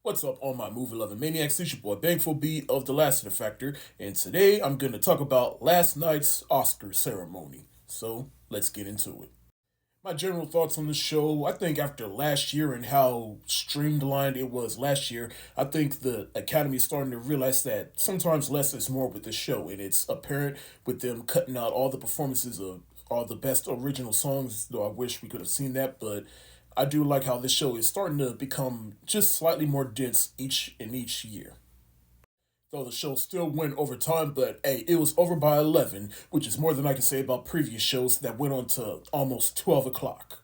What's up, all my movie-loving maniacs? It's your boy Bangful B of the Lassiter Factor, and today I'm going to talk about last night's Oscar ceremony. So, let's get into it. My general thoughts on the show, I think after last year and how streamlined it was last year, I think the Academy is starting to realize that sometimes less is more with the show, and it's apparent with them cutting out all the performances of all the best original songs, though I wish we could have seen that, but I do like how this show is starting to become just slightly more dense each year. Though the show still went over time, but hey, it was over by 11, which is more than I can say about previous shows that went on to almost 12 o'clock.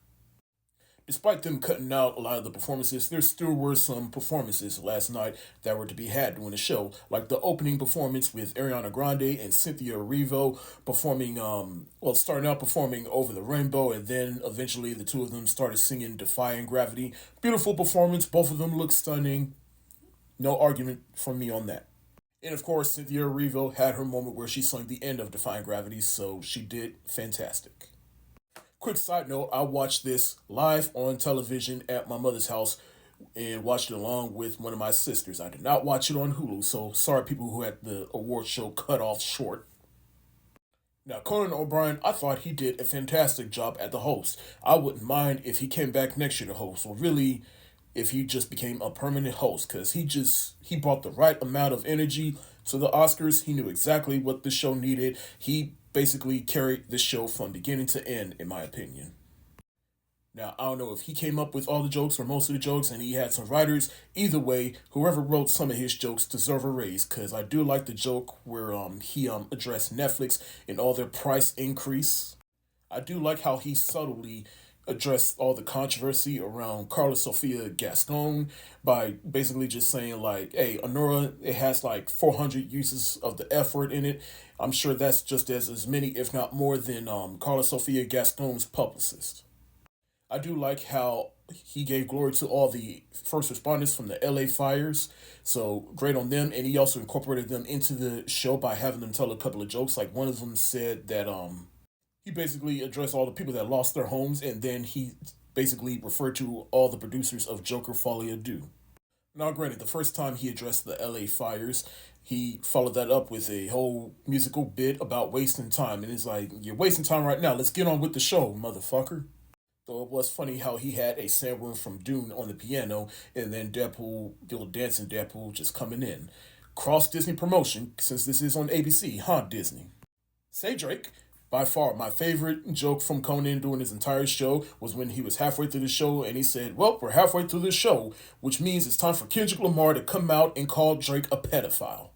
Despite them cutting out a lot of the performances, there still were some performances last night that were to be had during the show, like the opening performance with Ariana Grande and Cynthia Erivo performing, starting out performing Over the Rainbow, and then eventually the two of them started singing Defying Gravity. Beautiful performance, both of them look stunning. No argument from me on that. And of course, Cynthia Erivo had her moment where she sung the end of Defying Gravity, so she did fantastic. Quick side note, I watched this live on television at my mother's house and watched it along with one of my sisters. I did not watch it on Hulu, so sorry people who had the award show cut off short. Now, Conan O'Brien, I thought he did a fantastic job at the host. I wouldn't mind if he came back next year to host, or really if he just became a permanent host, because he brought the right amount of energy to the Oscars. He knew exactly what the show needed. He basically carried the show from beginning to end, in my opinion. Now, I don't know if he came up with all the jokes or most of the jokes and he had some writers. Either way, whoever wrote some of his jokes deserve a raise, because I do like the joke where he addressed Netflix and all their price increase. I do like how he subtly addressed all the controversy around Carla Sofia Gascon by basically just saying like, hey, Anora, it has like 400 uses of the F word in it. I'm sure that's just as many, if not more, than Carla Sofia Gascon's publicist. I do like how he gave glory to all the first responders from the LA fires. So great on them. And he also incorporated them into the show by having them tell a couple of jokes. Like one of them said that he basically addressed all the people that lost their homes, and then he basically referred to all the producers of Joker Folie à Deux. Now, granted, the first time he addressed the LA fires, he followed that up with a whole musical bit about wasting time. And it's like, you're wasting time right now. Let's get on with the show, motherfucker. Though it was funny how he had a sampler from Dune on the piano, and then Deadpool, the old dancing Deadpool, just coming in. Cross Disney promotion, since this is on ABC, huh, Disney? Say Drake. By far, my favorite joke from Conan during his entire show was when he was halfway through the show and he said, well, we're halfway through the show, which means it's time for Kendrick Lamar to come out and call Drake a pedophile.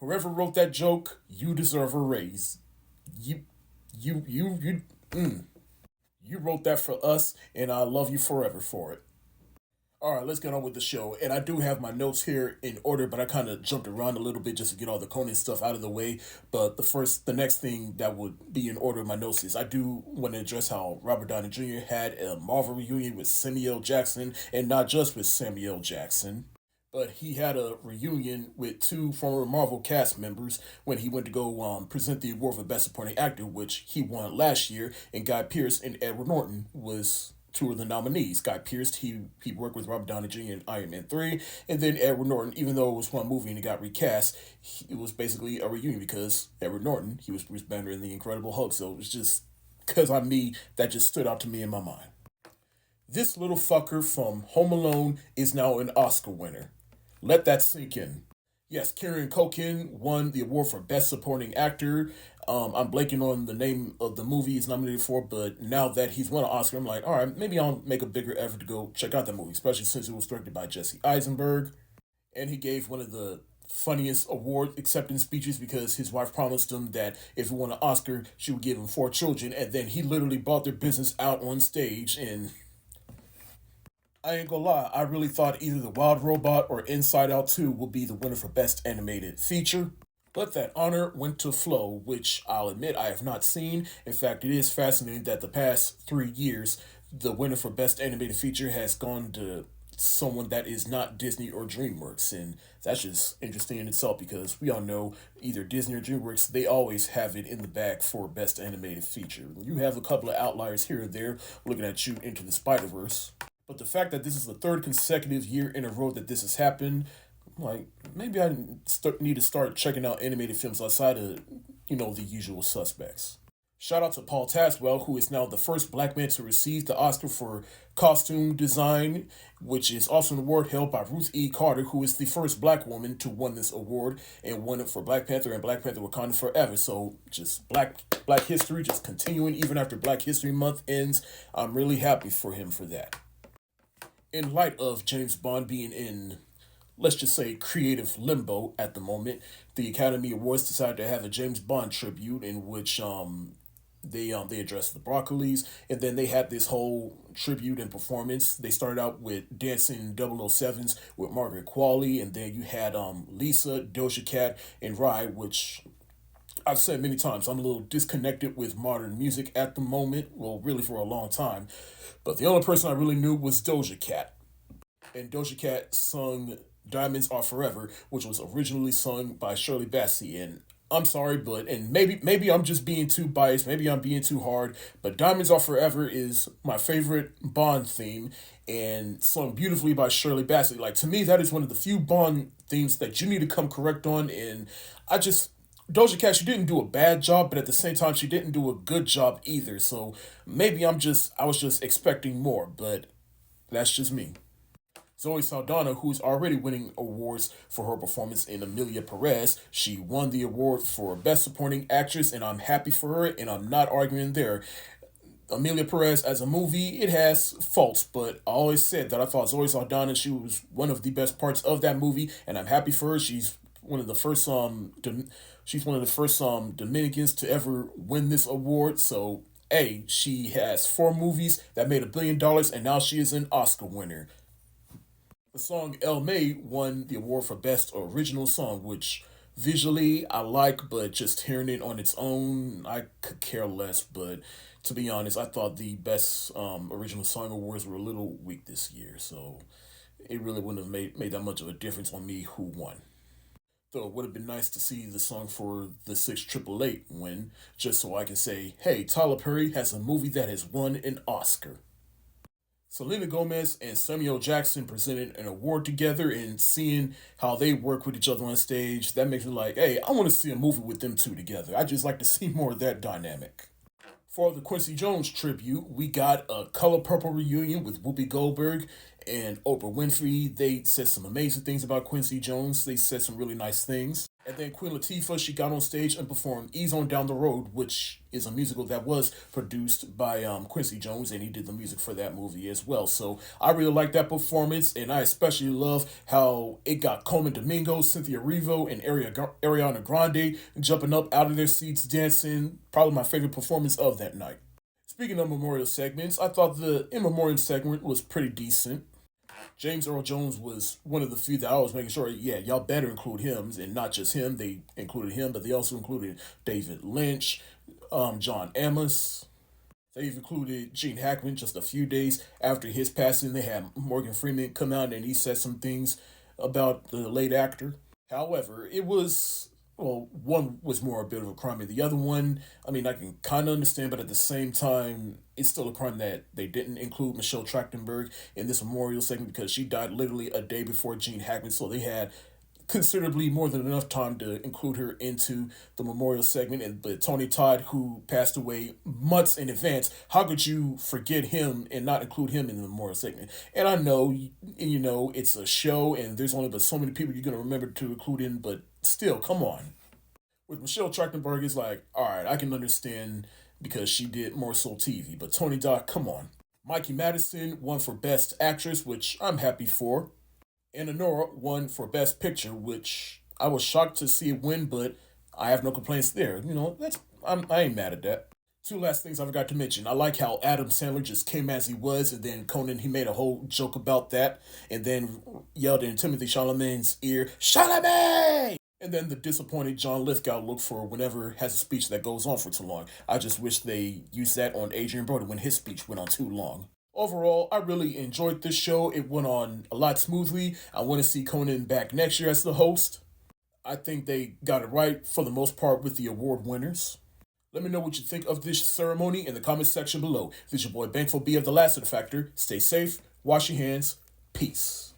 Whoever wrote that joke, you deserve a raise. You, you, you wrote that for us, and I love you forever for it. All right, let's get on with the show. And I do have my notes here in order, but I kind of jumped around a little bit just to get all the Conan stuff out of the way. But the next thing that would be in order of my notes is I do want to address how Robert Downey Jr. had a Marvel reunion with Samuel L. Jackson, and not just with Samuel L. Jackson. But he had a reunion with two former Marvel cast members when he went to go present the award for Best Supporting Actor, which he won last year, and Guy Pearce and Edward Norton was two of the nominees. Guy Pearce, he worked with Robert Downey Jr. in Iron Man 3, and then Edward Norton, even though it was one movie and it got recast, it was basically a reunion because Edward Norton, he was Bruce Banner in The Incredible Hulk, so it was just, because I'm me, that just stood out to me in my mind. This little fucker from Home Alone is now an Oscar winner. Let that sink in. Yes, Kieran Culkin won the award for Best Supporting Actor. I'm blanking on the name of the movie he's nominated for, but now that he's won an Oscar, I'm like, all right, maybe I'll make a bigger effort to go check out that movie, especially since it was directed by Jesse Eisenberg. And he gave one of the funniest award acceptance speeches because his wife promised him that if he won an Oscar, she would give him four children, and then he literally bought their business out on stage, and I ain't gonna lie, I really thought either The Wild Robot or Inside Out 2 will be the winner for Best Animated Feature. But that honor went to Flow, which I'll admit I have not seen. In fact, it is fascinating that the past 3 years, the winner for Best Animated Feature has gone to someone that is not Disney or DreamWorks. And that's just interesting in itself because we all know either Disney or DreamWorks, they always have it in the bag for Best Animated Feature. You have a couple of outliers here or there looking at you Into the Spider-Verse. But the fact that this is the third consecutive year in a row that this has happened, like maybe I need to start checking out animated films outside of the usual suspects. Shout out to Paul Taswell, who is now the first black man to receive the Oscar for costume design, which is also an award held by Ruth E. Carter, who is the first black woman to win this award and won it for Black Panther and Black Panther Wakanda Forever. So just black history, just continuing even after Black History Month ends. I'm really happy for him for that. In light of James Bond being in, let's just say, creative limbo at the moment, the Academy Awards decided to have a James Bond tribute in which they addressed the Broccolis, and then they had this whole tribute and performance. They started out with dancing 007s with Margaret Qualley, and then you had Lisa, Doja Cat, and Rye, which I've said many times, I'm a little disconnected with modern music at the moment. Well, really for a long time. But the only person I really knew was Doja Cat. And Doja Cat sung Diamonds Are Forever, which was originally sung by Shirley Bassey. And I'm sorry, but and maybe I'm just being too biased, maybe I'm being too hard, but Diamonds Are Forever is my favorite Bond theme and sung beautifully by Shirley Bassey. Like to me, that is one of the few Bond themes that you need to come correct on. And I just Doja Cat, she didn't do a bad job, but at the same time, she didn't do a good job either. So maybe I was just expecting more, but that's just me. Zoe Saldana, who's already winning awards for her performance in Amelia Perez, she won the award for Best Supporting Actress, and I'm happy for her, and I'm not arguing there. Amelia Perez as a movie, it has faults, but I always said that I thought Zoe Saldana, she was one of the best parts of that movie, and I'm happy for her. One of the first she's one of the first Dominicans to ever win this award. So hey, she has four movies that made $1 billion, and now she is an Oscar winner. The song El May won the award for Best Original Song, which visually I like, but just hearing it on its own, I could care less. But to be honest, I thought the Best Original Song awards were a little weak this year, so it really wouldn't have made that much of a difference on me who won. Though it would have been nice to see the song for the 6 888 win, just so I can say, hey, Tyler Perry has a movie that has won an Oscar. Selena Gomez and Samuel Jackson presented an award together, and seeing how they work with each other on stage, that makes me like, hey, I want to see a movie with them two together. I just like to see more of that dynamic. For the Quincy Jones tribute, we got a Color Purple reunion with Whoopi Goldberg and Oprah Winfrey. They said some amazing things about Quincy Jones. They said some really nice things. And then Queen Latifah, she got on stage and performed Ease On Down the Road, which is a musical that was produced by Quincy Jones, and he did the music for that movie as well. So I really like that performance, and I especially love how it got Coleman Domingo, Cynthia Erivo, and Ariana Grande jumping up out of their seats dancing. Probably my favorite performance of that night. Speaking of memorial segments, I thought the in memoriam segment was pretty decent. James Earl Jones was one of the few that I was making sure, yeah, y'all better include him, and not just him. They included him, but they also included David Lynch, John Amos. They've included Gene Hackman just a few days after his passing. They had Morgan Freeman come out and he said some things about the late actor. However, it was, well, one was more a bit of a crime, and the other one, I mean, I can kind of understand, but at the same time, it's still a crime that they didn't include Michelle Trachtenberg in this memorial segment because she died literally a day before Gene Hackman, so they had considerably more than enough time to include her into the memorial segment. And but Tony Todd, who passed away months in advance, how could you forget him and not include him in the memorial segment? And I know, it's a show, and there's only but so many people you're gonna remember to include in, but still, come on. With Michelle Trachtenberg, it's like, all right, I can understand because she did more so TV, but Tony Todd, come on. Mikey Madison won for Best Actress, which I'm happy for. And Anora won for Best Picture, which I was shocked to see it win, but I have no complaints there. I ain't mad at that. Two last things I forgot to mention. I like how Adam Sandler just came as he was, and then Conan, he made a whole joke about that, and then yelled in Timothy Chalamet's ear, Chalamet! And then the disappointed John Lithgow look for whenever has a speech that goes on for too long. I just wish they used that on Adrian Brody when his speech went on too long. Overall, I really enjoyed this show. It went on a lot smoothly. I want to see Conan back next year as the host. I think they got it right for the most part with the award winners. Let me know what you think of this ceremony in the comment section below. This is your boy Bankful B of the Lassiter Factor. Stay safe, Wash your hands. Peace.